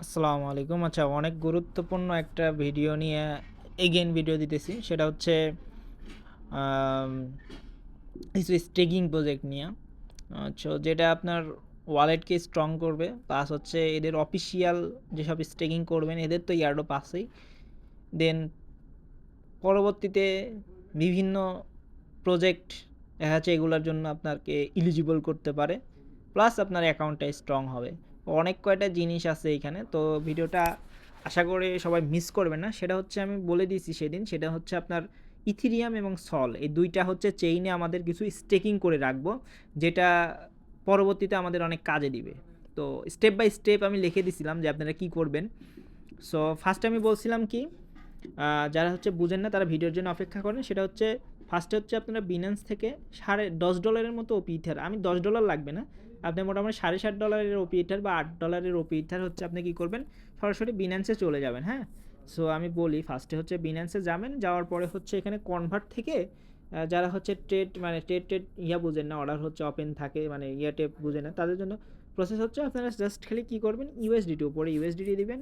আসসালামু আলাইকুম। আচ্ছা, অনেক গুরুত্বপূর্ণ একটা ভিডিও নিয়ে এগেইন ভিডিও দিতেছি। সেটা হচ্ছে আম কিছু স্টেকিং প্রজেক্ট নিয়ে। যেটা আপনার ওয়ালেটকে স্ট্রং করবে। প্লাস হচ্ছে এদের অফিসিয়াল যেসব স্টেকিং করবেন এদের তো ইয়ারড্রপ আছেই। দেন পরবর্তীতে বিভিন্ন প্রজেক্ট দেখা যাচ্ছে এগুলোর জন্য আপনাকে এলিজিবল করতে পারে। প্লাস আপনার অ্যাকাউন্টটা স্ট্রং হবে। অনেক কয়টা জিনিস আছে এইখানে। তো ভিডিওটা আশা করি সবাই মিস করবে না। সেটা হচ্ছে আমি বলে দিয়েছি সেদিন। সেটা হচ্ছে আপনার ইথিরিয়াম এবং সল এই ২ টা হচ্ছে চেইনে আমাদের কিছু স্টেকিং করে রাখবো। যেটা পরবর্তীতে আমাদের অনেক কাজে দিবে। তো স্টেপ বাই স্টেপ আমি লিখে দিছিলাম যে আপনারা কী করবেন। সো ফার্স্টে আমি বলছিলাম কি, যারা হচ্ছে বুঝেন না তারা ভিডিওর জন্য অপেক্ষা করেন। সেটা হচ্ছে ফার্স্টে হচ্ছে আপনারা বিনান্স থেকে $10.5 মতো ওপি ইথার, আমি $10 লাগবে না, আপনি মোটামুটি $7.5 ওপি ইথার বা $8 ওপি ইথার হচ্ছে আপনি কী করবেন, সরাসরি বিনান্সে চলে যাবেন। হ্যাঁ, সো আমি বলি ফার্স্টে হচ্ছে বিনান্সে যাবেন, যাওয়ার পরে হচ্ছে এখানে কনভার্ট থেকে যারা হচ্ছে ট্রেড ইয়া বুঝেন না, অর্ডার হচ্ছে ওপেন থাকে মানে ইয়াতে বুঝেন না, তাদের জন্য প্রসেস হচ্ছে আপনারা জাস্ট খালি কী করবেন, ইউএসডিটি উপরে ইউএসডিটি দিবেন।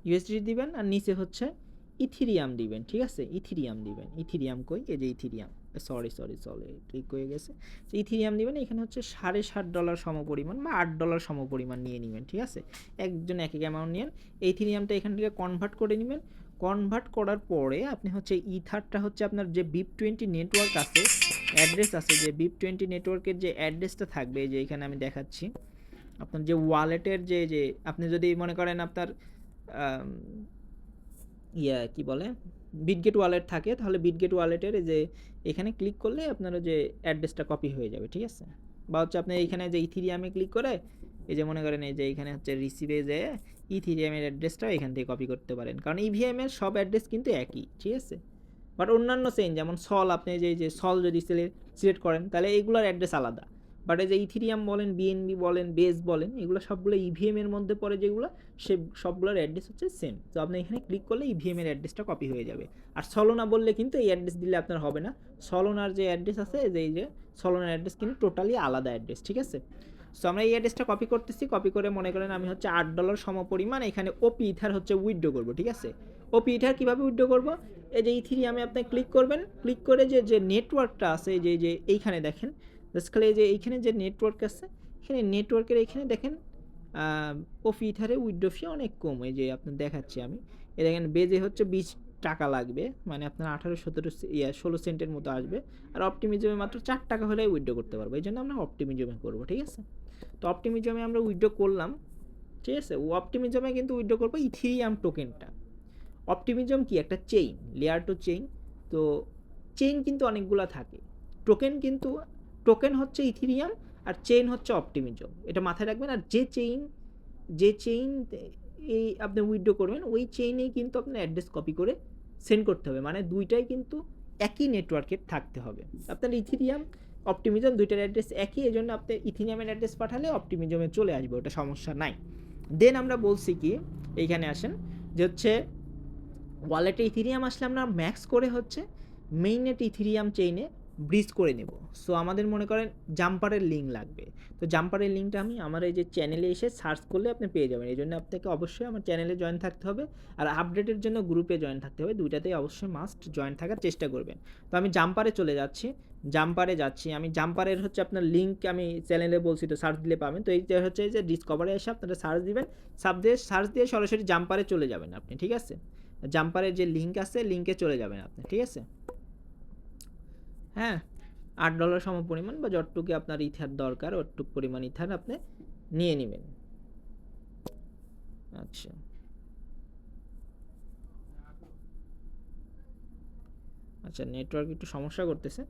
ইউএসডি দিবেন আর নিচে হচ্ছে ইথিরিয়াম দিবেন। ঠিক আছে, ইথিরিয়াম দিবেন। ইথিরিয়াম কই, এই যে ইথিরিয়াম, সরি ক্লিক হয়ে গেছে। যে ইথিরিয়াম দিবেন, এখানে হচ্ছে $7.5 সমপরিমাণ বা $8 সমপরিমাণ নিয়ে নেবেন। ঠিক আছে, একজন এক এক অ্যামাউন্ট নেন। ইথিরিয়ামটা এখান থেকে কনভার্ট করে নেবেন। কনভার্ট করার পরে আপনি হচ্ছে ইথারটা হচ্ছে আপনার যে BIP20 নেটওয়ার্ক আছে, অ্যাড্রেস আছে, যে BIP20 নেটওয়ার্কের যে অ্যাড্রেসটা থাকবে, যে এখানে আমি দেখাচ্ছি আপনার যে ওয়ালেটের যে আপনি যদি মনে করেন আপনার কি বলে বিটগেট ওয়ালেট থাকে, তাহলে বিটগেট ওয়ালেটের যে এখানে ক্লিক করলে আপনার যে অ্যাড্রেসটা কপি হয়ে যাবে। ঠিক আছে, বা হচ্ছে আপনি এইখানে যে ইথিরিয়ামে ক্লিক করে এই যে মনে করেন এই যে এখানে হচ্ছে রিসিভে যে ইথিরিয়ামের অ্যাড্রেসটাও এখান থেকে কপি করতে পারেন, কারণ ইভিএমের সব অ্যাড্রেস কিন্তু একই। ঠিক আছে, বাট অন্যান্য চেইন যেমন সল, আপনি যে সল যদি সিলেক্ট করেন তাহলে এইগুলোর অ্যাড্রেস আলাদা। বাট এই যে ইথিরিয়াম বলেন, বিএনবি বলেন, বেস বলেন, এগুলো সবগুলো ইভিএম এর মধ্যে পড়ে, যেগুলো সে সবগুলোর অ্যাড্রেস হচ্ছে সেম। তো আপনি এখানে ক্লিক করলে ইভিএম এর অ্যাড্রেসটা কপি হয়ে যাবে। আর সলোনা বললে কিন্তু এই অ্যাড্রেস দিলে আপনার হবে না। সলোনার যে অ্যাড্রেস আছে, এই যে সলোনার অ্যাড্রেস কিন্তু টোটালি আলাদা অ্যাড্রেস। ঠিক আছে, সো আমরা এই অ্যাড্রেসটা কপি করতেছি। কপি করে মনে করেন আমি হচ্ছে $8 সমপরিমাণ এখানে ওপি ইথার হচ্ছে উইথড্র করবো। ঠিক আছে, ওপি ইথার কীভাবে উইথড্র করবো, এই যে ইথিরিয়ামে আপনি ক্লিক করবেন। ক্লিক করে যে নেটওয়ার্কটা আছে, যে এইখানে দেখেন জাস্ট খালি এই যে এইখানে যে নেটওয়ার্ক আছে, এখানে নেটওয়ার্কের এখানে দেখেন ওপি ইথারে উইথড্র ফি অনেক কম। এই যে আপনার দেখাচ্ছি আমি, এই দেখেন বেজে হচ্ছে $20 লাগবে, মানে আপনার 16 সেন্টের মতো আসবে। আর অপটিমিজমে মাত্র $4 হলেই উইথড্র করতে পারবো, এই জন্য আমরা অপটিমিজমে করবো। ঠিক আছে, তো অপটিমিজমে আমরা উইথড্র করলাম। ঠিক আছে, ও অপটিমিজমে কিন্তু উইথড্র করবো ইথিরিয়াম টোকেনটা। অপটিমিজম কি, একটা চেইন, লেয়ার টু চেইন। তো চেইন কিন্তু অনেকগুলো থাকে, টোকেন কিন্তু টোকেন হচ্ছে ইথিরিয়াম আর চেইন হচ্ছে অপটিমিজম, এটা মাথায় রাখবেন। আর যে চেইন এই আপনি উইথড্র করবেন, ওই চেইনেই কিন্তু আপনার অ্যাড্রেস কপি করে সেন্ড করতে হবে, মানে দুইটাই কিন্তু একই নেটওয়ার্কের থাকতে হবে। আপনার ইথিরিয়াম অপটিমিজম দুইটার অ্যাড্রেস একই, এই জন্য আপনি ইথিরিয়ামের অ্যাড্রেস পাঠালে অপটিমিজমে চলে আসবে, ওটা সমস্যা নাই। দেন আমরা বলছি কি, এইখানে আসেন, যে হচ্ছে ওয়ালেটে ইথিরিয়াম আসলে আমরা ম্যাক্স করে হচ্ছে মেইননেট ইথিরিয়াম চেইনে ব্রিজ করে নেব। সো আমাদের মনে করেন জাম্পারের লিঙ্ক লাগবে। তো জাম্পারের লিঙ্কটা আমি আমার এই যে চ্যানেলে এসে সার্চ করলে আপনি পেয়ে যাবেন। এই জন্য আপনাকে অবশ্যই আমার চ্যানেলে জয়েন থাকতে হবে, আর আপডেটের জন্য গ্রুপে জয়েন থাকতে হবে। দুইটাতেই অবশ্যই মাস্ট জয়েন থাকার চেষ্টা করবেন। তো আমি জাম্পারে চলে যাচ্ছি, আমি জাম্পারের হচ্ছে আপনার লিঙ্ক আমি চ্যানেলে বলছি, তো সার্চ দিলে পাবেন। তো এইটা হচ্ছে যে ডিসকভারে এসে আপনারা সার্চ দিবেন, সার্চ দিয়ে সরাসরি জাম্পারে চলে যাবেন আপনি। ঠিক আছে, জাম্পারের যে লিঙ্ক আছে, লিঙ্কে চলে যাবেন আপনি। ঠিক আছে, হ্যাঁ, $8 সমপরিমাণ বা যতটুকু আপনার ইথার দরকার ওটুকু পরিমাণ ইথার আপনি নিয়ে নেবেন। আচ্ছা আচ্ছা, নেটওয়ার্ক একটু সমস্যা করতেছে।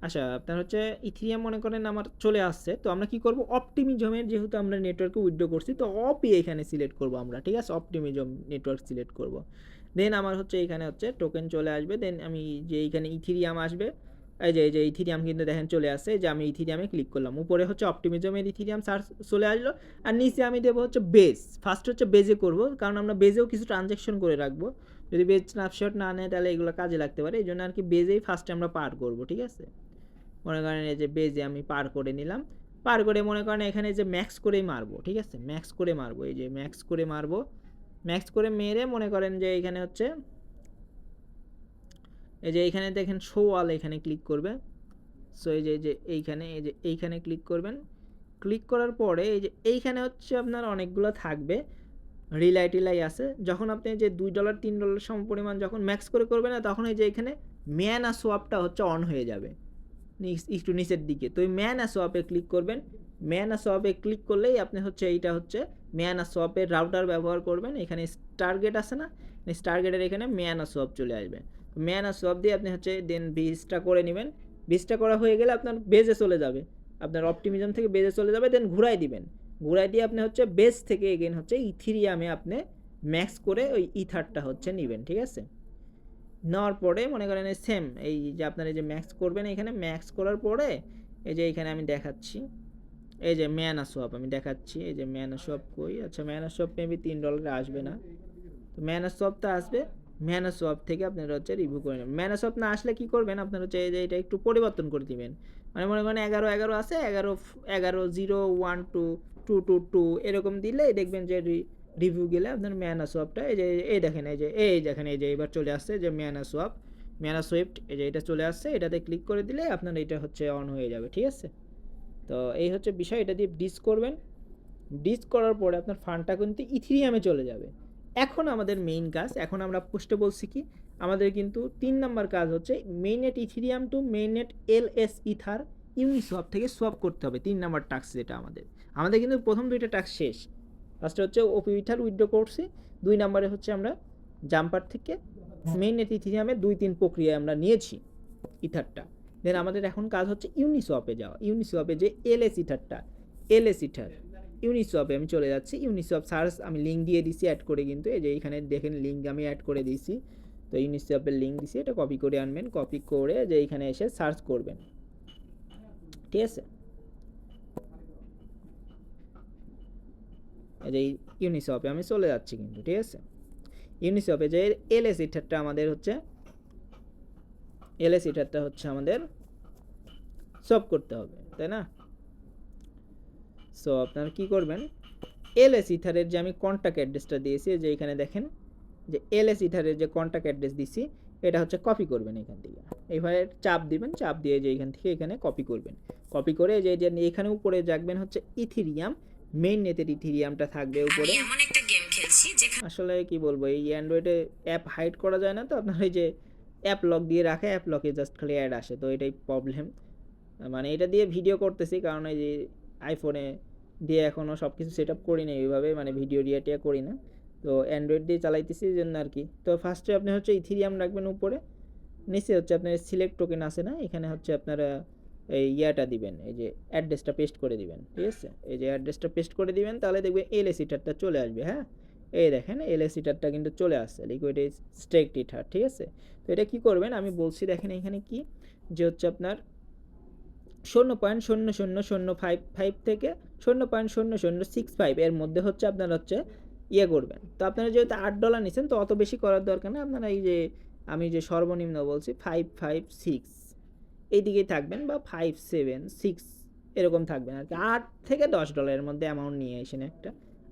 আচ্ছা, আপনার হচ্ছে ইথিরিয়াম মনে করেন আমার চলে আসছে। তো আমরা কি করব, অপটিমিজমের যেহেতু আমরা নেটওয়ার্কে উইথড্র করছি, তো অপি এখানে সিলেক্ট করব আমরা। ঠিক আছে, অপটিমিজম নেটওয়ার্ক সিলেক্ট করব। দেন আমার হচ্ছে এখানে হচ্ছে টোকেন চলে আসবে। দেন আমি যে এইখানে ইথিরিয়াম আসবে, এই যে ইথিরিয়াম কিন্তু দেখেন চলে আসছে, যে আমি ইথিরিয়ামে ক্লিক করলাম, উপরে হচ্ছে অপটিমিজমের ইথিরিয়াম সার্চ চলে আসলো। আর নিচে আমি দেবো হচ্ছে বেজ, ফার্স্ট হচ্ছে বেজে করব, কারণ আমরা বেজেও কিছু ট্রানজ্যাকশন করে রাখবো। যদি বেজ স্ন্যাপশট না নেয় তাহলে এগুলো কাজে লাগতে পারে, এই জন্য আর কি বেজেই ফার্স্টে আমরা পার করব। ঠিক আছে, মনে করেন এই যে বেজে আমি পার করে নিলাম। পার করে মনে করেন এখানে যে ম্যাক্স করেই মারবো, ঠিক আছে, ম্যাক্স করে মারবো, এই যে ম্যাক্স করে মারবো, ম্যাক্স করে মেরে মনে করেন যে এখানে হচ্ছে এই যে এইখানে দেখেন শো অল, এখানে ক্লিক করবে। সো এই যে এইখানে এই যে এইখানে ক্লিক করবেন, ক্লিক করার পরে এই যে এইখানে হচ্ছে আপনার অনেকগুলো থাকবে রিলাই টিলাই আছে। যখন আপনি যে $2 $3 সমপরিমাণ যখন ম্যাক্স করে করবেন না, তখন এই যে এখানে ম্যানা সোয়াপটা হচ্ছে অন হয়ে যাবে একটু নিচের দিকে। তো ওই ম্যানা সোয়াপে ক্লিক করবেন, ম্যানা সোয়াপে ক্লিক করলেই আপনি হচ্ছে এইটা হচ্ছে ম্যানা সোয়াপের রাউটার ব্যবহার করবেন। এখানে স্টারগেট আছে না, স্টারগেটের এখানে ম্যানা সোয়াপ চলে আসবে। ম্যানা সোয়াপ দিয়ে আপনি হচ্ছে দেন বিজটা করে নেবেন। বিজটা করা হয়ে গেলে আপনার বেজে চলে যাবে, আপনার অপটিমিজম থেকে বেজে চলে যাবে, দেন ঘুরাই দিবেন। ঘুরাই দিয়ে আপনি হচ্ছে বেস থেকে এগেন হচ্ছে ইথিরিয়ামে আপনি ম্যাক্স করে ওই ইথারটা হচ্ছে নেবেন, ঠিক আছে। নেওয়ার পরে মনে করেন সেম এই যে আপনার এই যে ম্যাক্স করবেন, এখানে ম্যাক্স করার পরে এই যে এখানে আমি দেখাচ্ছি, এই যে ম্যানা সোয়াপ আমি দেখাচ্ছি, এই যে ম্যানা সোয়াপ কই, আচ্ছা ম্যানা সোয়াপ মেবি $3 আসবে না, তো ম্যানা সোয়াপটা আসবে। ম্যানা সোয়াপ থেকে আপনারা হচ্ছে রিভিউ করে নেবেন। ম্যানা সোয়াপ না আসলে কী করবেন, আপনারা হচ্ছে এই যে এটা একটু পরিবর্তন করে দিবেন। মানে মনে করেন 11 আছে, 11 0 1 2 2 2 2 এরকম দিলে দেখবেন যে রিভিউ গেলে আপনার ম্যানা সোয়াপটা এই যে এই দেখেন এই যে এবার চলে আসছে যে ম্যানা সোয়াপ, ম্যানা সোয়াপ্ট, এই যে এটা চলে আসছে, এটাতে ক্লিক করে দিলে আপনার এটা হচ্ছে অন হয়ে যাবে, ঠিক আছে। তো এই হচ্ছে বিষয়, এটা দিয়ে ডিস করবেন। ডিস করার পরে আপনার ফান্ডটা কিন্তু ইথিরিয়ামে চলে যাবে। এখন আমাদের মেইন কাজ, এখন আমরা পোস্টে বলছি কি, আমাদের কিন্তু 3 নাম্বার কাজ হচ্ছে mainnet Ethereum to mainnet LS ether Uniswap থেকে সোয়াপ করতে হবে। 3 নাম্বার টাস্ক যেটা আমাদের কিন্তু প্রথম 2টা টাস্ক শেষ। ফার্স্টে হচ্ছে ওপি ইথার উইথড্র করছি, 2 নাম্বারে হচ্ছে আমরা জাম্পার থেকে মেইননেট ইথিরিয়ামে 2-3 প্রক্রিয়ায় আমরা নিয়েছি ইথারটা। দেন আমাদের এখন কাজ হচ্ছে ইউনিসোয়াপে যাওয়া। ইউনিসোয়াপে যে এলএস ইথারটা, এলএস ইথার ইউনিসোয়াপে আমি চলে যাচ্ছি। ইউনিসোয়াপ সার্চ আমি লিঙ্ক দিয়ে দিছি অ্যাড করে, কিন্তু এই যে এইখানে দেখেন লিঙ্ক আমি অ্যাড করে দিয়েছি। তো ইউনিসোয়াপের লিঙ্ক দিছি, এটা কপি করে আনবেন, কপি করে যে এইখানে এসে সার্চ করবেন, ঠিক আছে। এই যে ইউনিসোয়াপে আমি চলে যাচ্ছি কিন্তু, ঠিক আছে। ইউনিসোয়াপে যে এলএস ইথারটা আমাদের হচ্ছে, এলএস ইথারটা হচ্ছে আমাদের সলভ করতে হবে, তাই না। সো আপনারা কী করবেন, এলএস ইথারের যে আমি কন্ট্যাক্ট অ্যাড্রেসটা দিয়েছি, যে এখানে দেখেন যে এলএস ইথারের যে কন্ট্যাক্ট অ্যাড্রেস দিছি, এটা হচ্ছে কপি করবেন এখান থেকে, এইভাবে চাপ দিবেন, চাপ দিয়ে যে এখান থেকে এখানে কপি করবেন। কপি করে যে এখানে উপরে যাবেন হচ্ছে ইথিরিয়াম, মেইন নেটের ইথিরিয়ামটা থাকবে উপরে। এমন একটা গেম খেলছি আসলে কি বলবো, এই অ্যান্ড্রয়েডে অ্যাপ হাইড করা যায় না, তো আপনার এই যে অ্যাপ লক দিয়ে রাখে, অ্যাপ লকে জাস্ট খালি অ্যাড আসে, তো এটাই প্রবলেম। মানে এটা দিয়ে ভিডিও করতেছি কারণ এই যে আইফোনে দিয়ে এখনও সব কিছু সেট আপ করি না এইভাবে, মানে ভিডিও টিয়া করি না, তো অ্যান্ড্রয়েড দিয়ে চালাইতেছি এই জন্য আর কি। তো ফার্স্টে আপনি হচ্ছে ইথিরিয়াম রাখবেন উপরে, নিচে হচ্ছে আপনার সিলেক্ট টোকেন আছে না, এখানে হচ্ছে আপনারা এই ইয়াটা দিবেন, এই যে অ্যাড্রেসটা পেস্ট করে দিবেন, ঠিক আছে। এই যে অ্যাড্রেসটা পেস্ট করে দিবেন, তাহলে দেখবেন এলএস ইথারটা চলে আসবে। হ্যাঁ, এই দেখেন এলএস ইথারটা কিন্তু চলে আসছে, লিকুইড স্টেকড ইথার, ঠিক আছে। তো এটা কী করবেন আমি বলছি, দেখেন এখানে কি যে হচ্ছে আপনার 0.00055 থেকে 0.0065 এর মধ্যে হচ্ছে আপনার হচ্ছে ইয়ে করবেন। তো আপনারা যেহেতু $8 নিচ্ছেন, তো অত বেশি করার দরকার নেই। আপনারা এই যে আমি যে সর্বনিম্ন বলছি 556 এই দিকেই থাকবেন, বা 576 এরকম থাকবেন আর কি। $8 থেকে $10 মধ্যে অ্যামাউন্ট নিয়ে এসেন একটা,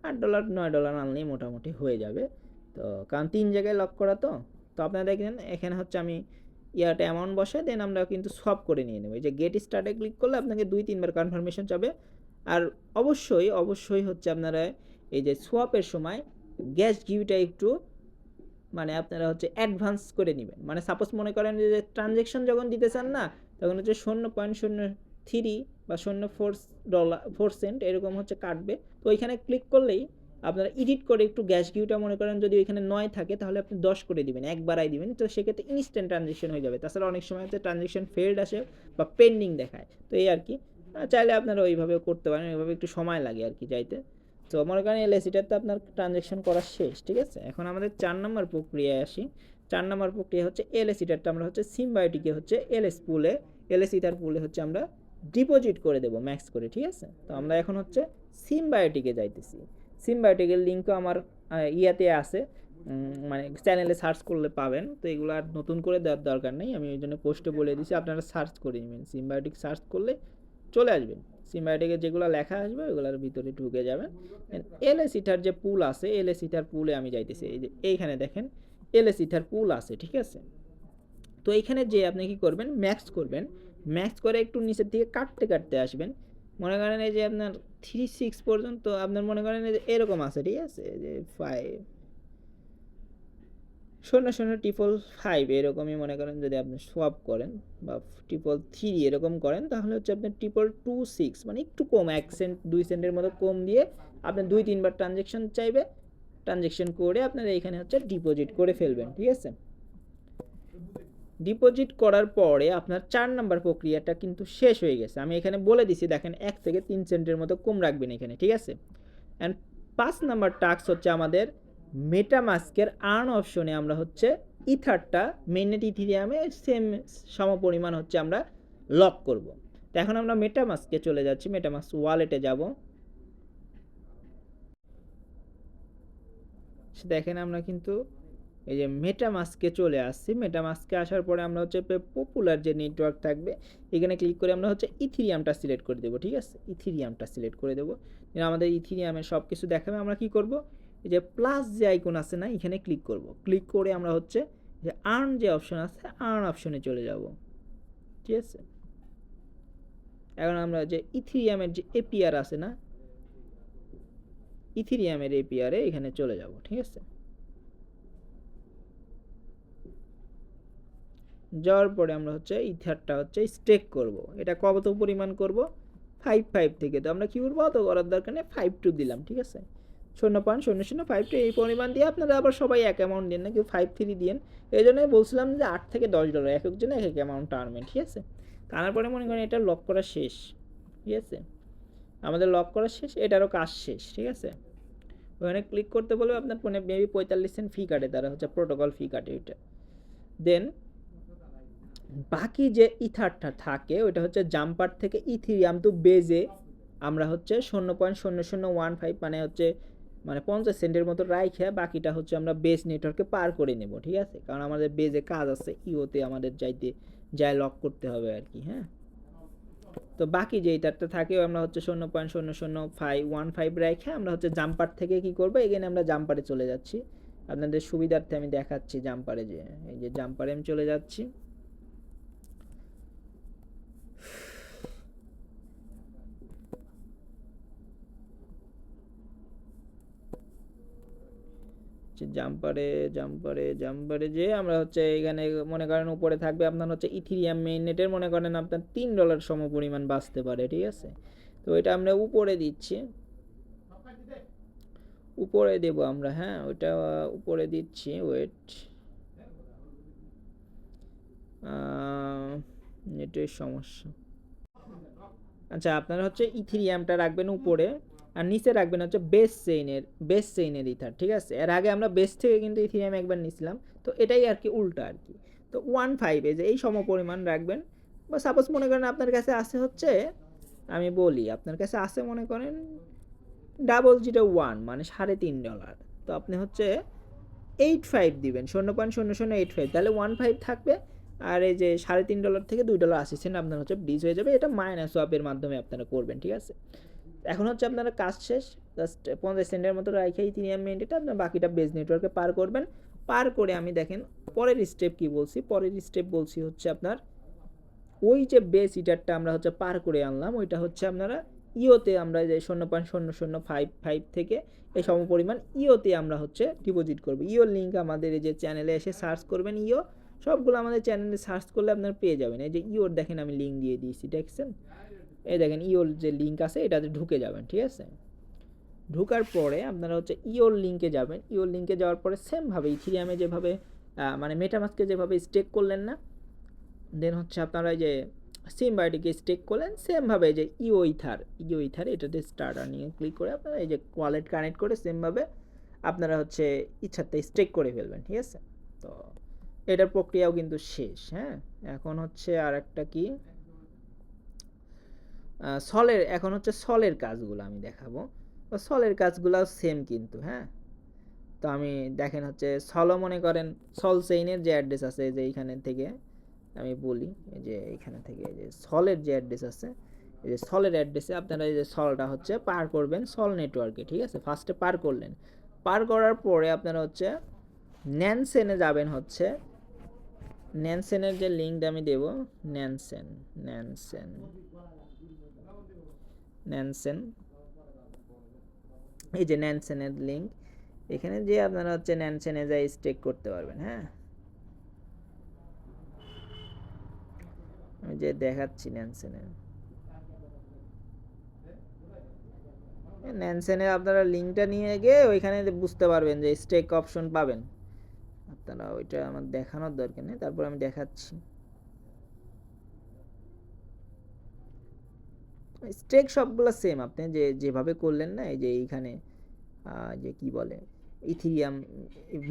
$8 $9 আনলেই মোটামুটি হয়ে যাবে। তো কারণ 3 জায়গায় লক করা, তো আপনারা দেখেন এখানে হচ্ছে আমি ইয়াটা অ্যামাউন্ট বসে দেন আমরা কিন্তু সোয়াপ করে নিয়ে নেব। এই যে গেট স্টার্টে ক্লিক করলে আপনাকে 2-3 বার কনফার্মেশন চাবে। আর অবশ্যই হচ্ছে আপনারা এই যে সোয়াপের সময় গ্যাস গিউটা একটু মানে আপনারা হচ্ছে অ্যাডভান্স করে নেবেন। মানে সাপোজ মনে করেন যে ট্রানজ্যাকশন যখন দিতে চান না, তখন হচ্ছে 0.03 বা 0.04 সেন্ট এরকম হচ্ছে কাটবে। তো ওইখানে ক্লিক করলেই আপনারা এডিট করে একটু গ্যাস গিউটা মনে করেন যদি ওইখানে 9 থাকে, তাহলে আপনি 10 করে দিবেন, একবারাই দিবেন, তো সেক্ষেত্রে ইনস্ট্যান্ট ট্রানজ্যাকশন হয়ে যাবে। তাছাড়া অনেক সময় হচ্ছে ট্রানজ্যাকশন ফেলড আসে বা পেন্ডিং দেখায়, তো এই আর কি। চাইলে আপনারা ওইভাবে করতে পারেন, ওইভাবে একটু সময় লাগে আর কি যাইতে। তো মনে করেন এলএসিটাতে আপনার ট্রানজ্যাকশন করা শেষ, ঠিক আছে। এখন আমাদের 4 নম্বর প্রক্রিয়ায় আসি। 4 নম্বর প্রক্রিয়া হচ্ছে এলএসিটারটা আমরা হচ্ছে সিমবায়োটিকে হচ্ছে এলএসিটার পুলে হচ্ছে আমরা ডিপোজিট করে দেবো ম্যাক্স করে, ঠিক আছে। তো আমরা এখন হচ্ছে সিমবায়োটিকে যাইতেছি। সিমবায়োটিকের লিঙ্কও আমার ইয়াতে আছে, মানে চ্যানেলে সার্চ করলে পাবেন। তো এগুলো আর নতুন করে দেওয়ার দরকার নেই, আমি ওই জন্য পোস্টে বলে দিচ্ছি, আপনারা সার্চ করে নেবেন, সিমবায়োটিক সার্চ করলে চলে আসবেন। সিম্বায়োটিকে যেগুলো লেখা আসবে ওগুলোর ভিতরে ঢুকে যাবেন। এলএস ইথার যে পুল আছে, এলএস ইথার পুলে আমি যাইতেছি। এই যে এইখানে দেখেন এলএস ইথার পুল আছে, ঠিক আছে। তো এইখানে যে আপনি কি করবেন, ম্যাক্স করবেন। ম্যাক্স করে একটু নিচের দিকে কাটতে কাটতে আসবেন। মনে করেন এই যে আপনার 3.6 পর্যন্ত আপনার মনে করেন এই যে এরকম আছে, ঠিক আছে, যে 5 এরকমই মনে করেন যদি আপনি সোয়াপ করেন বা 333 এরকম করেন, তাহলে হচ্ছে আপনার 226 মানে একটু কম, 1 সেন্ট 2 সেন্টের মতো কম দিয়ে আপনার 2-3 বার ট্রানজ্যাকশন চাইবে। ট্রানজ্যাকশন করে আপনারা এখানে হচ্ছে ডিপোজিট করে ফেলবেন, ঠিক আছে। ডিপোজিট করার পরে আপনার 4 নাম্বার প্রক্রিয়াটা কিন্তু শেষ হয়ে গেছে। আমি এখানে বলে দিছি, দেখেন 1 থেকে 3 সেন্টের মতো কম রাখবেন এখানে, ঠিক আছে। অ্যান্ড 5 নাম্বার টাস্ক হচ্ছে আমাদের মেটামাস্কের আর্ন অপশনে আমরা হচ্ছে ইথারটা মেইননেট ইথিরিয়ামে সেম সমপরিমাণ হচ্ছে আমরা লক করব। তো এখন আমরা মেটামাস্কে চলে যাচ্ছি, মেটামাস্ক ওয়ালেটে যাব। দেখেন আমরা কিন্তু এই যে মেটামাস্কে চলে আসছি। মেটামাস্কে আসার পরে আমরা হচ্ছে পপুলার যে নেটওয়ার্ক থাকবে এখানে ক্লিক করে আমরা হচ্ছে ইথিরিয়ামটা সিলেক্ট করে দেবো, ঠিক আছে। ইথিরিয়ামটা সিলেক্ট করে দেবো, আমাদের ইথিরিয়ামের সব কিছু দেখাবে। আমরা কি করব, এই যে প্লাস যে আইকন আছে না, এখানে ক্লিক করব। ক্লিক করে আমরা হচ্ছে যে আর্ন যে অপশন আছে, আর্ন অপশনে চলে যাব, ঠিক আছে। এখন আমরা যে ইথিরিয়ামের যে এপিআর আছে না, ইথিরিয়ামের এপিআরে এখানে চলে যাব, ঠিক আছে। যাওয়ার পরে আমরা হচ্ছে ইথারটা হচ্ছে স্টেক করব। এটা কত পরিমাণ করব, 5 থেকে। তো আমরা কি করবো, অত করার দরকার নেই, 5 দিলাম, ঠিক আছে। 0.0052 এই পরিমাণ দিয়ে আপনারা আবার সবাই এক অ্যামাউন্ট দিন না, কেউ 5 দিন। এই জন্যই বলছিলাম যে $8 থেকে $10 এক একজন এক এক অ্যামাউন্ট টানবেন, ঠিক আছে। টানার পরে মনে করেন এটা লক করা শেষ, ঠিক আছে। আমাদের লক করা শেষ, এটারও কাজ শেষ, ঠিক আছে। ওখানে ক্লিক করতে বলবে আপনার ফোনে মেবি 45 সেন্ট ফি কাটে, তারা হচ্ছে প্রোটোকল ফি কাটে ওইটা। দেন বাকি যে ইথারটা থাকে ওইটা হচ্ছে জাম্পার থেকে ইথিরিয়াম টু বেজে আমরা হচ্ছে 0.0015 মানে হচ্ছে 50 সেন্টের মতো রাইখে বাকিটা হচ্ছে আমরা বেস নেটওয়ার্কে পার করে নেব, ঠিক আছে। কারণ আমাদের বেজে কাজ আছে, ইওতে আমাদের যাই লক করতে হবে আর কি, হ্যাঁ। তো বাকি যে ইথারটা থাকে আমরা হচ্ছে 0.0015 রাইখে আমরা হচ্ছে জাম্পার থেকে কি করবো, এখানে আমরা জাম্পারে চলে যাচ্ছি। আপনাদের সুবিধার্থে আমি দেখাচ্ছি জাম্পারে, যে এই যে জাম্পারে আমি চলে যাচ্ছি। জাম্পারে যে আমরা হচ্ছে এখানে মনে করেন উপরে থাকবে আপনার হচ্ছে ইথিরিয়াম মেইননেটের মনে করেন আপনার $3 সম পরিমাণ বাঁচতে পারে, ঠিক আছে। তো এটা আমরা উপরে দিচ্ছি, উপরে দেব আমরা, হ্যাঁ ওইটা উপরে দিচ্ছি। ওয়েট, নেটের সমস্যা। আচ্ছা, আপনারা হচ্ছে ইথিরিয়ামটা রাখবেন উপরে আর নিচে রাখবেন হচ্ছে বেস চেইনের ইথার, ঠিক আছে। এর আগে আমরা বেস থেকে কিন্তু ইথিরিয়াম একবার নিছিলাম, তো এটাই আর কি উল্টা আর কি। তো 1.5 যে এই সম পরিমাণ রাখবেন। বা সাপোজ মনে করেন আপনার কাছে আছে হচ্ছে, আমি বলি আপনার কাছে আছে মনে করেন 0.01 মানে $3.5, তো আপনি হচ্ছে 85 দিবেন, 0.0085, তাহলে 1.5 থাকবে। আর এই যে $3.5 থেকে $2.80 আপনার হচ্ছে ব্রিজ হয়ে যাবে। এটা মাইনাস সোয়াপের মাধ্যমে আপনারা করবেন, ঠিক আছে। এখন হচ্ছে আপনারা কাজ শেষ, জাস্ট 50 সেন্টের মতো রাখেই ইথিরিয়াম মেইননেটটা আপনার বাকিটা বেজ নেটওয়ার্কে পার করবেন। পার করে আমি দেখেন পরের স্টেপ কি বলছি, পরের স্টেপ বলছি হচ্ছে আপনার ওই যে বেস ইটারটা আমরা হচ্ছে পার করে আনলাম, ওইটা হচ্ছে আপনারা ইওতে আমরা যে 0.0055 থেকে এই সমপরিমাণ ইওতে আমরা হচ্ছে ডিপোজিট করব। ইওর লিঙ্ক আমাদের এই যে চ্যানেলে এসে সার্চ করবেন, ইও সবগুলো আমাদের চ্যানেলে সার্চ করলে আপনারা পেয়ে যাবেন। এই যে ইওর দেখেন আমি লিঙ্ক দিয়ে দিয়েছি, দেখছেন, এই দেখেন ইওর যে লিঙ্ক আছে এটাতে ঢুকে যাবেন, ঠিক আছে। ঢোকার পরে আপনারা হচ্ছে ইওর লিঙ্কে যাবেন। ইওর লিঙ্কে যাওয়ার পরে সেমভাবে ইথিরিয়ামে যেভাবে মেটামাস্কে যেভাবে স্টেক করলেন না, দেন হচ্ছে আপনারা এই যে সিম্বায়োটিকে স্টেক করলেন সেমভাবে যে ইও ইথার এটাতে স্টার্টার নিয়ে ক্লিক করে আপনারা এই যে ওয়ালেট কানেক্ট করে সেমভাবে আপনারা হচ্ছে ইচ্ছাতে স্টেক করে ফেলবেন, ঠিক আছে। তো এটার প্রক্রিয়াও কিন্তু শেষ, হ্যাঁ। এখন হচ্ছে আর একটা কি, এখন হচ্ছে সলের কাজগুলো আমি দেখাবো। তো সলের কাজগুলো সেম কিন্তু, হ্যাঁ। তো আমি দেখেন হচ্ছে সলও মনে করেন সল চেইনের যে অ্যাড্রেস আছে যে এইখানে থেকে আমি বলি, এই যে এইখানে থেকে এই যে সলের যে অ্যাড্রেস আছে এই যে সলের অ্যাড্রেসে আপনারা এই যে সলটা হচ্ছে পার করবেন সল নেটওয়ার্কে, ঠিক আছে। ফার্স্টে পার করলেন, পার করার পরে আপনারা হচ্ছে ন্যানসেনে যাবেন। হচ্ছে ন্যানসেনের যে লিঙ্কটা আমি দেব, ন্যানসেন ন্যানসেন ন্যানসেন এই যে ন্যানসেনের লিঙ্ক, এখানে যে আপনারা হচ্ছে ন্যানসেনে যাই স্টেক করতে পারবেন। হ্যাঁ, আমি যে দেখাচ্ছি ন্যানসেনের আপনারা লিঙ্কটা নিয়ে গিয়ে ওইখানে বুঝতে পারবেন যে স্টেক অপশন পাবেন আপনারা। ওইটা আমার দেখানোর দরকার নেই, তারপর আমি দেখাচ্ছি। স্টেক সবগুলো সেম, আপনি যেভাবে করলেন না, এই যে এইখানে যে কি বলে ইথিরিয়াম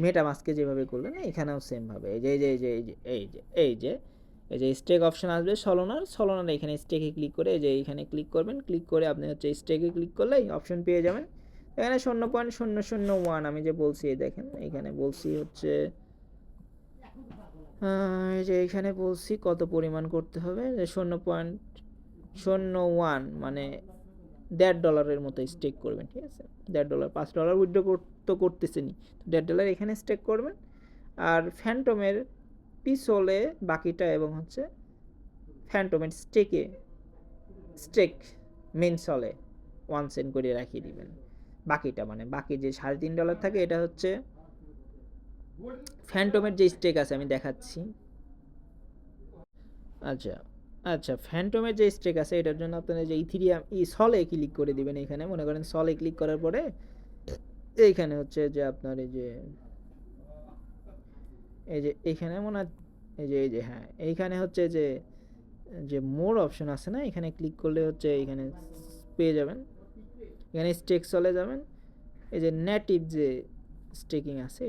মেটামাস্কে যেভাবে করলেন না, এখানেও সেম ভাবে এই যে এই যে এই যে এই যে এই যে এই যে এই যে স্টেক অপশন আসবে সলোনার এখানে স্টেকে ক্লিক করে এই যে এইখানে ক্লিক করবেন। ক্লিক করে আপনি হচ্ছে স্টেকে ক্লিক করলেই অপশন পেয়ে যাবেন। এখানে 0.001 আমি যে বলছি, এই দেখেন এখানে বলছি হচ্ছে এই যে এখানে বলছি কত পরিমাণ করতে হবে, যে 0.01 মানে $1.5 মতো স্টেক করবেন, ঠিক আছে। $1.5 $5 উইথড্র তো করতেছেনি, $1.5 এখানে স্টেক করবেন। আর ফ্যান্টমের পিছলে বাকিটা এবং হচ্ছে ফ্যান্টমের স্টেক মেন সলে 1 সেন্ট করে রাখিয়ে দিবেন। বাকিটা মানে বাকি যে $3.5 থাকে, এটা হচ্ছে ফ্যান্টমের যে স্টেক আছে আমি দেখাচ্ছি। আচ্ছা আচ্ছা, ফ্যান্টমের যে স্টেক আছে এটার জন্য আপনারা যে ইথিরিয়াম সলে ক্লিক করে দিবেন। এখানে মনে করেন সলে ক্লিক করার পরে এইখানে হচ্ছে যে আপনার এই যে এইখানে মনে এই যে হ্যাঁ, এইখানে হচ্ছে যে যে মোর অপশন আছে না, এখানে ক্লিক করলে হচ্ছে এখানে পেয়ে যাবেন। এখানে স্টেক চলে যাবেন। এই যে নেটিভ যে স্টেকিং আছে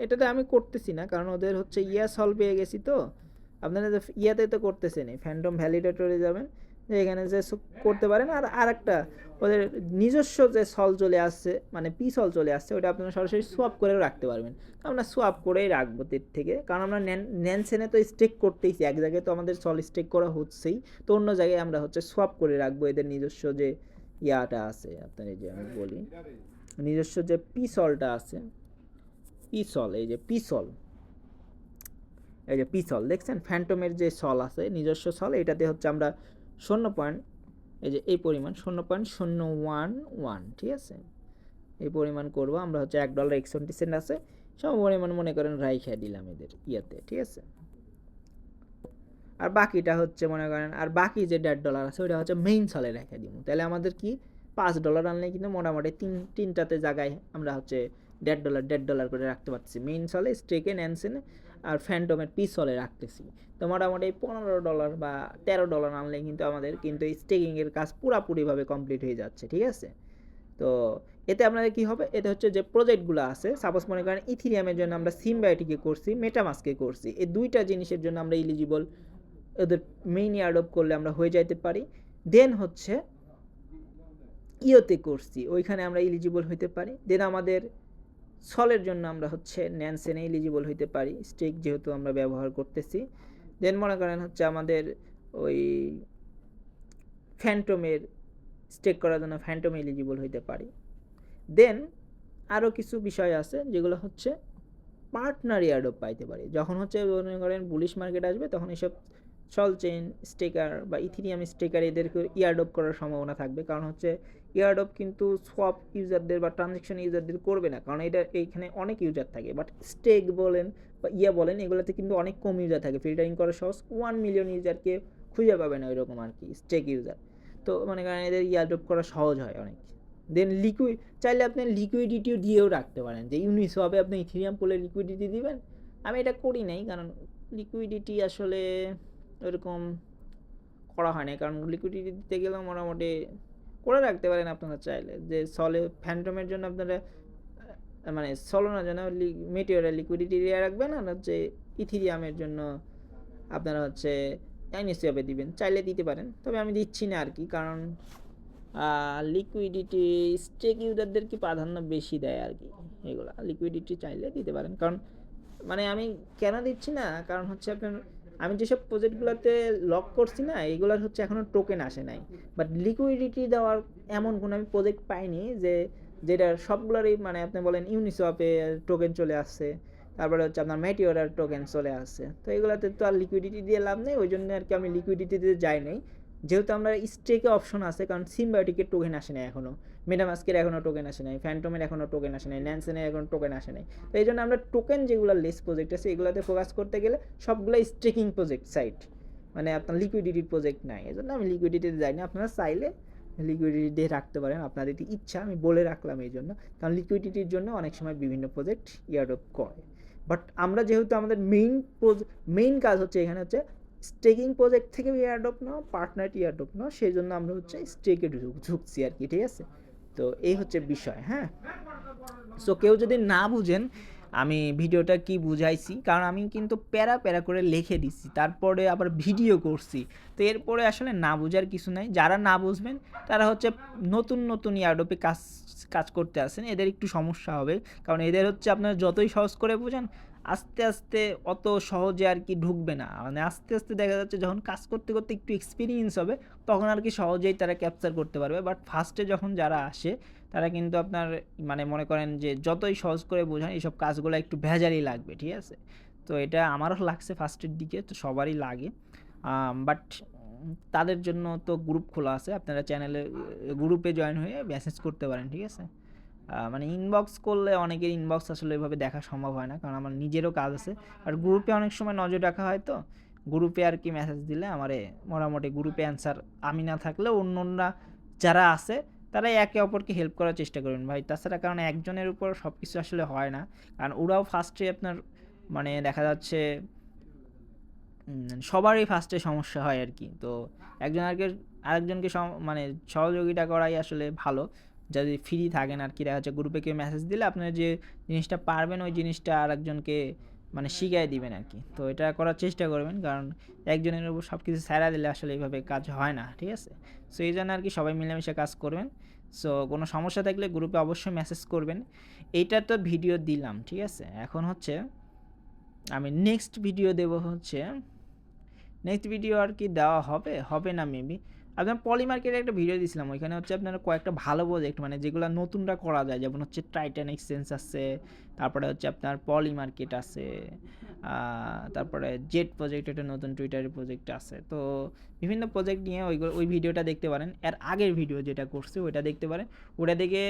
এটাতে আমি করতেছি না, কারণ ওদের হচ্ছে সল পেয়ে গেছি। তো আপনারা যে ইয়াতে তো করতেছেন, ফ্যান্টম ভ্যালিডেটরে যাবেন, যে এখানে যে করতে পারেন। আর আরেকটা ওদের নিজস্ব যে সল চলে আসছে, মানে পি সল চলে আসছে, ওটা আপনারা সরাসরি সোয়াপ করেও রাখতে পারবেন। আমরা সোয়াপ করেই রাখবো থেকে, কারণ আমরা ন্যানসেনে তো স্টেক করতেইছি, এক জায়গায় তো আমাদের সল স্টেক করা হচ্ছেই, তো অন্য জায়গায় আমরা হচ্ছে সোয়াপ করে রাখবো এদের নিজস্ব যে ইয়াটা আছে। আপনার এই যে আমি বলি নিজস্ব যে পিসলটা আছে, পিসল এই যে পিসল এই যে পিসল দেখছেন, ফ্যান্টমের যে সল আছে নিজস্ব সল, এটাতে হচ্ছে আমরা 0. এই যে এই পরিমাণ 0.011, ঠিক আছে। এই পরিমাণ করব আমরা হচ্ছে $1.61 আছে, সব পরিমাণ মনে করেন রাইখা দিলাম এদের ইয়াতে, ঠিক আছে। আর বাকিটা হচ্ছে মনে করেন, আর বাকি যে $1.5 আছে ওইটা হচ্ছে মেইন সলে রেখে দিব। তাহলে আমাদের কি $5 আনলে কিন্তু মোটামুটি তিনটাতে জায়গায় আমরা হচ্ছে $1.5 করে রাখতে পারছি। মেইন সলে, স্টেকে, ন্যানসেনে আর ফ্যান্টমের পি সলে রাখতেছি। তো মোটামুটি $15 বা $13 আনলে কিন্তু আমাদের কিন্তু স্টেকিংয়ের কাজ পুরাপুরিভাবে কমপ্লিট হয়ে যাচ্ছে, ঠিক আছে। তো এতে আপনাদের কি হবে, এতে হচ্ছে যে প্রজেক্টগুলো আছে, সাপোজ মনে করেন ইথিরিয়ামের জন্য আমরা সিমবায়োটিকে করছি, মেটামাস্কে করছি, এই দুইটা জিনিসের জন্য আমরা ইলিজিবল, ওদের মেইন এয়ারড্রপ করলে আমরা হয়ে যাইতে পারি। দেন হচ্ছে ইওতে করছি, ওইখানে আমরা ইলিজিবল হইতে পারি। দেন আমাদের সলের জন্য আমরা হচ্ছে ন্যানসেনে ইলিজিবল হইতে পারি, স্টেক যেহেতু আমরা ব্যবহার করতেছি। দেন মনে করেন হচ্ছে আমাদের ওই ফ্যান্টমের স্টেক করার জন্য ফ্যান্টমে এলিজিবল হইতে পারি। দেন আরও কিছু বিষয় আছে যেগুলো হচ্ছে পার্টনার এয়ারড্রপ পাইতে পারি। যখন হচ্ছে মনে করেন বুলিশ মার্কেট আসবে, তখন এসব সল চেইন স্টেকার বা ইথিরিয়াম স্টেকার এদেরকে এয়ারড্রপ করার সম্ভাবনা থাকবে, কারণ হচ্ছে এয়ারড্রপ কিন্তু সোয়াপ ইউজারদের বা ট্রানজ্যাকশন ইউজারদের করবে না, কারণ এটা এইখানে অনেক ইউজার থাকে। বাট স্টেক বলেন বা বলেন, এগুলোতে কিন্তু অনেক কম ইউজার থাকে, ফিল্টারিং করা সহজ, 1 মিলিয়ন ইউজারকে খুঁজে পাবে না ওইরকম আর কি স্টেক ইউজার। তো মানে কারণ এদের এয়ারড্রপ করা সহজ হয় অনেক। দেন চাইলে আপনি লিকুইডিটিও দিয়েও রাখতে পারেন, যে ইউনিসওয়াপে আপনি ইথিরিয়াম পোলে লিকুইডিটি দিবেন। আমি এটা করি নাই, কারণ লিকুইডিটি আসলে ওরকম করা হয় না, কারণ লিকুইডিটি দিতে গেলে মোটামুটি করে রাখতে পারেন আপনারা চাইলে, যে সলে ফ্যান্টমের জন্য আপনারা মানে সলোনার জন্য মেটিওরের লিকুইডিটি দিয়ে রাখবেন, আর হচ্ছে ইথিরিয়ামের জন্য আপনারা হচ্ছে ইউনিসওয়াপে দিবেন, চাইলে দিতে পারেন। তবে আমি দিচ্ছি না আর কি, কারণ লিকুইডিটি স্টেক ইউজারদেরকে প্রাধান্য বেশি দেয় আর কি। এগুলো লিকুইডিটি চাইলে দিতে পারেন, কারণ মানে আমি কেন দিচ্ছি না, কারণ হচ্ছে আপনার আমি যেসব প্রজেক্টগুলোতে লক করছি না, এগুলোর হচ্ছে এখনও টোকেন আসে নাই, বাট লিকুইডিটি দেওয়ার এমন কোনো আমি প্রজেক্ট পাইনি যেটার সবগুলোরই মানে আপনি বলেন ইউনিসওয়াপে টোকেন চলে আসছে, তারপরে হচ্ছে আপনার ম্যাটিওরার টোকেন চলে আসছে। তো এগুলোতে তো আর লিকুইডিটি দিয়ে লাভ নেই, ওই জন্য আর কি আমি লিকুইডিটিতে যাই নাই। যেহেতু আমরা স্টেকে অপশন আছে, কারণ সিম্বায়োটিকের টোকেন আসে নাই এখনও, মেটামাস্কের এখনও টোকেন আসে নাই, ফ্যান্টমের এখনও টোকেন আসে নাই, ন্যানসেনের এখনও টোকেন আসে নাই। তো এই জন্য আমরা টোকেন যেগুলো লেস প্রজেক্ট আছে এগুলোতে ফোকাস করতে গেলে সবগুলো স্টেকিং প্রজেক্ট সাইট, মানে আপনার লিকুইডিটির প্রজেক্ট নাই, এই জন্য আমি লিকুইডিটিতে যাই না। আপনারা চাইলে লিকুইডিটি দিয়ে রাখতে পারেন, আপনাদের ইচ্ছা, আমি বলে রাখলাম এই জন্য, কারণ লিকুইডিটির জন্য অনেক সময় বিভিন্ন প্রজেক্ট ইয়ারড্রপ করে। বাট আমরা যেহেতু আমাদের মেইন কাজ হচ্ছে এখানে হচ্ছে স্টেকিং প্রজেক্ট থেকে এয়ারড্রপ নাও, পার্টনার এয়ারড্রপ নাও, সেই জন্য আমরা হচ্ছে স্টেকে ঝুঁকছি আর কি, ঠিক আছে। তো এই হচ্ছে বিষয়, হ্যাঁ। সো কেউ যদি না বুঝেন আমি ভিডিওটা কি বুঝাইছি, কারণ আমি কিন্তু প্যারা প্যারা করে লিখে দিচ্ছি, তারপরে আবার ভিডিও করছি, তো এরপরে আসলে না বুঝার কিছু নাই। যারা না বুঝবেন তারা হচ্ছে নতুন এয়ারড্রপে কাজ করতে আসেন, এদের একটু সমস্যা হবে, কারণ এদের হচ্ছে আপনারা যতই সহজ করে বোঝান আস্তে আস্তে অত সহজে আর কি ঢুকবে না, মানে আস্তে আস্তে দেখা যাচ্ছে যখন কাজ করতে করতে একটু এক্সপিরিয়েন্স হবে তখন আর কি সহজেই তারা ক্যাপচার করতে পারবে। বাট ফার্স্টে যখন যারা আসে তারা কিন্তু আপনার মানে মনে করেন যে যতই সহজ করে বোঝান এইসব কাজগুলো একটু ভেজালই লাগবে, ঠিক আছে। তো এটা আমারও লাগছে ফার্স্টের দিকে, তো সবারই লাগে। বাট তাদের জন্য তো গ্রুপ খোলা আছে, আপনারা চ্যানেলে গ্রুপে জয়েন হয়ে মেসেজ করতে পারেন, ঠিক আছে। মানে ইনবক্স করলে অনেকের ইনবক্স আসলে এভাবে দেখা সম্ভব হয় না, কারণ আমার নিজেরও কাজ আছে, আর গ্রুপে অনেক সময় নজর রাখা হয়, তো গ্রুপে আর কি মেসেজ দিলে আমারে মোটামুটি গ্রুপে অ্যান্সার আমি না থাকলেও অন্যরা যারা আছে তারাই একে অপরকে হেল্প করার চেষ্টা করবেন ভাই। তাছাড়া কারণ একজনের উপর সব কিছু আসলে হয় না, কারণ ওরাও ফার্স্টে আপনার মানে দেখা যাচ্ছে সবারই ফার্স্টে সমস্যা হয় আর কি। তো একজন আরেকজনকে মানে সহযোগিতা করাই আসলে ভালো, যদি ফ্রি থাকেন আর কি। দেখা যাচ্ছে গ্রুপে কেউ মেসেজ দিলে আপনার যে জিনিসটা পারবেন ওই জিনিসটা আরেকজনকে মানে শিখিয়ে দিবেন আর কি। তো এটা করার চেষ্টা করবেন, কারণ একজনের উপর সব কিছু ছাড়া দিলে আসলে এইভাবে কাজ হয় না, ঠিক আছে। সো এই জন্য আর কি সবাই মিলেমিশে কাজ করবেন। সো কোনো সমস্যা থাকলে গ্রুপে অবশ্যই মেসেজ করবেন। এইটা তো ভিডিও দিলাম, ঠিক আছে। এখন হচ্ছে আমি নেক্সট ভিডিও দেব, হচ্ছে নেক্সট ভিডিও আর কি দেওয়া হবে না মেবি। আপনার পলি মার্কেটে একটা ভিডিও দিয়েছিলাম, ওইখানে হচ্ছে আপনার কয়েকটা ভালো প্রজেক্ট মানে যেগুলো নতুনটা করা যায়, যেমন হচ্ছে টাইটান এক্সচেঞ্জ আছে, তারপরে হচ্ছে আপনার পলি মার্কেট আছে, তারপরে জেট প্রজেক্ট, একটা নতুন টুইটারের প্রজেক্ট আছে। তো বিভিন্ন প্রজেক্ট নিয়ে ওই ভিডিওটা দেখতে পারেন, এর আগের ভিডিও যেটা করছে ওইটা দেখতে পারেন। ওটা দেখে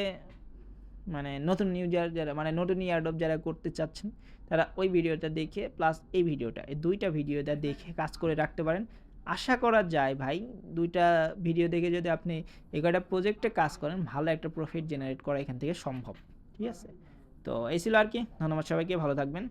মানে নতুন ইউজার যারা মানে নতুন এয়ারড্রপ যারা করতে চাচ্ছেন তারা ওই ভিডিওটা দেখে প্লাস এই ভিডিওটা, এই দুইটা ভিডিওটা দেখে কাজ করে রাখতে পারেন। আশা করা যায় ভাই দুইটা ভিডিও দেখে যদি আপনি একটা প্রজেক্টে কাজ করেন ভালো একটা প্রফিট জেনারেট করা এখান থেকে সম্ভব, ঠিক আছে। তো এই ছিল আর কি। ধন্যবাদ সবাইকে, ভালো থাকবেন।